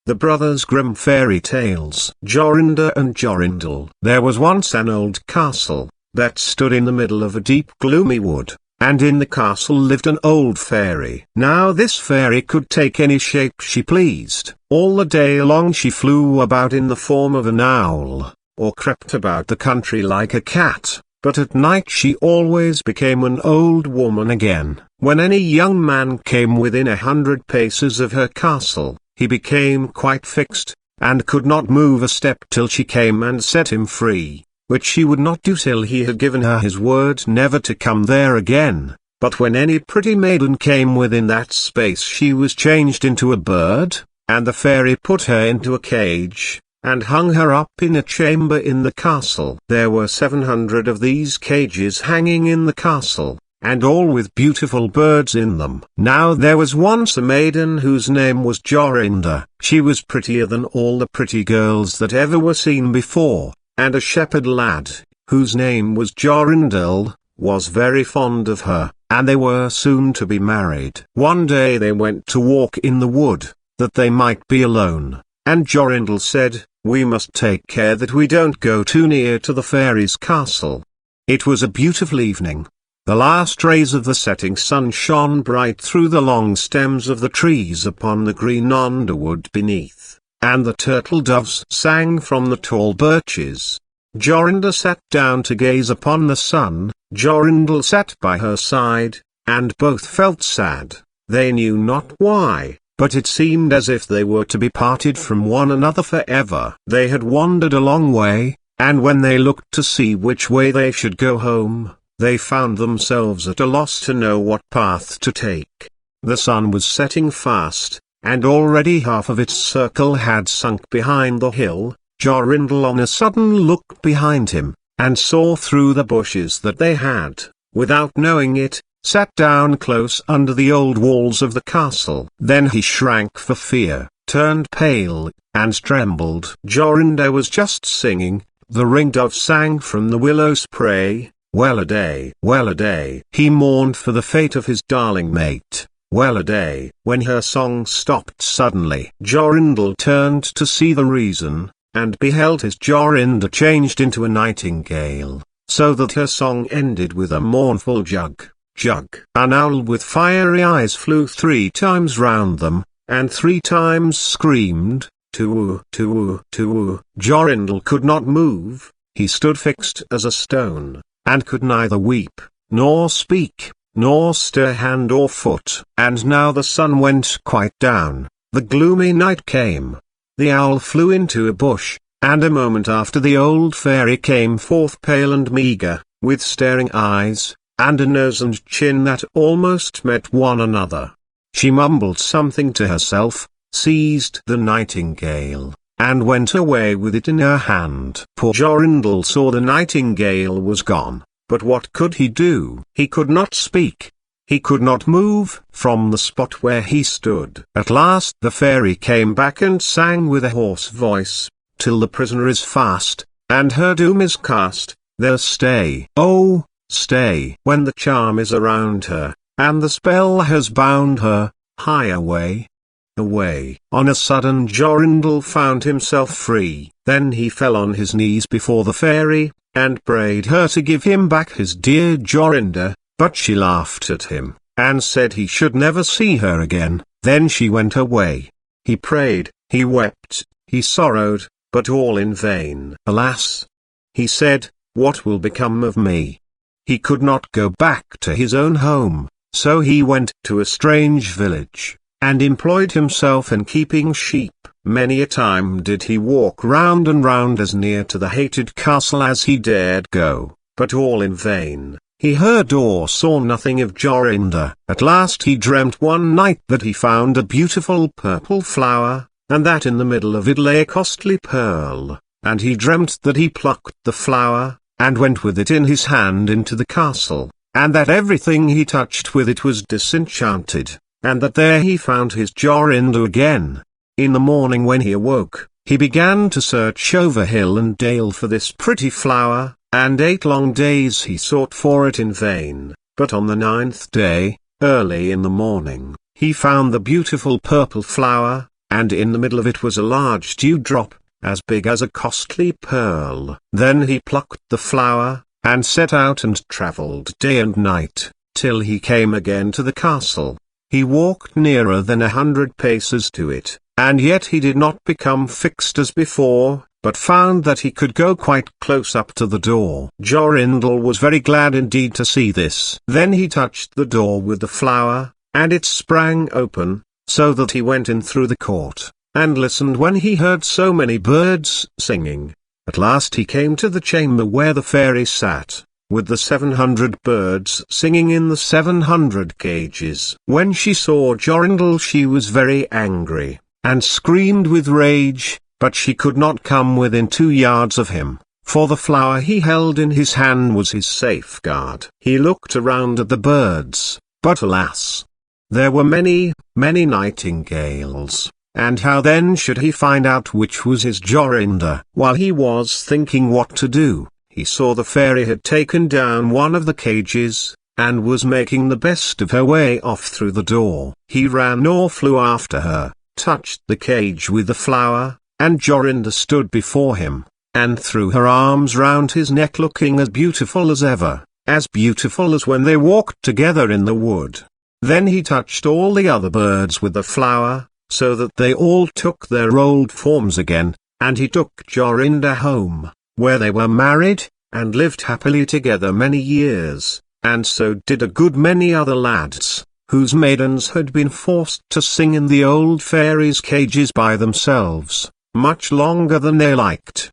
The Brothers Grimm Fairy Tales. Jorinda and Jorindel. There was once an old castle, that stood in the middle of a deep gloomy wood, and in the castle lived an old fairy. Now this fairy could take any shape she pleased. All the day long she flew about in the form of an owl, or crept about the country like a cat, but at night she always became an old woman again. When any young man came within 100 paces of her castle, he became quite fixed, and could not move a step till she came and set him free, which she would not do till he had given her his word never to come there again. But when any pretty maiden came within that space she was changed into a bird, and the fairy put her into a cage, and hung her up in a chamber in the castle. There were 700 of these cages hanging in the castle, and all with beautiful birds in them. Now there was once a maiden whose name was Jorinda. She was prettier than all the pretty girls that ever were seen before, and a shepherd lad, whose name was Jorindel, was very fond of her, and they were soon to be married. One day they went to walk in the wood, that they might be alone, and Jorindel said, "We must take care that we don't go too near to the fairy's castle." It was a beautiful evening. The last rays of the setting sun shone bright through the long stems of the trees upon the green underwood beneath, and the turtle doves sang from the tall birches. Jorinda sat down to gaze upon the sun, Jorindel sat by her side, and both felt sad. They knew not why, but it seemed as if they were to be parted from one another forever. They had wandered a long way, and when they looked to see which way they should go home, they found themselves at a loss to know what path to take. The sun was setting fast, and already half of its circle had sunk behind the hill. Jorindel on a sudden looked behind him, and saw through the bushes that they had, without knowing it, sat down close under the old walls of the castle. Then he shrank for fear, turned pale, and trembled. Jorinda was just singing, the ringdove sang from the willow spray, well-a-day, well-a-day. He mourned for the fate of his darling mate, well-a-day. When her song stopped suddenly, Jorindel turned to see the reason, and beheld his Jorinda changed into a nightingale, so that her song ended with a mournful jug, jug. An owl with fiery eyes flew 3 times round them, and 3 times screamed, "Tu-oo, tu-oo, tu-oo." Jorindel could not move, he stood fixed as a stone, and could neither weep, nor speak, nor stir hand or foot. And now the sun went quite down, the gloomy night came. The owl flew into a bush, and a moment after the old fairy came forth pale and meagre, with staring eyes, and a nose and chin that almost met one another. She mumbled something to herself, seized the nightingale, and went away with it in her hand. Poor Jorindel saw the nightingale was gone, but what could he do? He could not speak. He could not move from the spot where he stood. At last the fairy came back and sang with a hoarse voice, "Till the prisoner is fast, and her doom is cast, there stay, oh, stay." When the charm is around her, and the spell has bound her, hie away, away. On a sudden Jorindel found himself free. Then he fell on his knees before the fairy, and prayed her to give him back his dear Jorinda, but she laughed at him, and said he should never see her again. Then she went away. He prayed, he wept, he sorrowed, but all in vain. "Alas!" he said, "what will become of me?" He could not go back to his own home, so he went to a strange village, and employed himself in keeping sheep. Many a time did he walk round and round as near to the hated castle as he dared go, but all in vain. He heard or saw nothing of Jorinda. At last he dreamt one night that he found a beautiful purple flower, and that in the middle of it lay a costly pearl, and he dreamt that he plucked the flower, and went with it in his hand into the castle, and that everything he touched with it was disenchanted, and that there he found his Jorinda again. In the morning when he awoke, he began to search over hill and dale for this pretty flower, and 8 long days he sought for it in vain. But on the 9th day, early in the morning, he found the beautiful purple flower, and in the middle of it was a large dewdrop, as big as a costly pearl. Then he plucked the flower, and set out and travelled day and night, till he came again to the castle. He walked nearer than 100 paces to it, and yet he did not become fixed as before, but found that he could go quite close up to the door. Jorindel was very glad indeed to see this. Then he touched the door with the flower, and it sprang open, so that he went in through the court, and listened when he heard so many birds singing. At last he came to the chamber where the fairy sat, with the 700 birds singing in the 700 cages. When she saw Jorindel she was very angry, and screamed with rage, but she could not come within 2 yards of him, for the flower he held in his hand was his safeguard. He looked around at the birds, but alas! There were many, many nightingales, and how then should he find out which was his Jorinda? While he was thinking what to do, he saw the fairy had taken down one of the cages, and was making the best of her way off through the door. He ran or flew after her, touched the cage with the flower, and Jorinda stood before him, and threw her arms round his neck looking as beautiful as ever, as beautiful as when they walked together in the wood. Then he touched all the other birds with the flower, so that they all took their old forms again, and he took Jorinda home, where they were married, and lived happily together many years, and so did a good many other lads, whose maidens had been forced to sing in the old fairies' cages by themselves, much longer than they liked.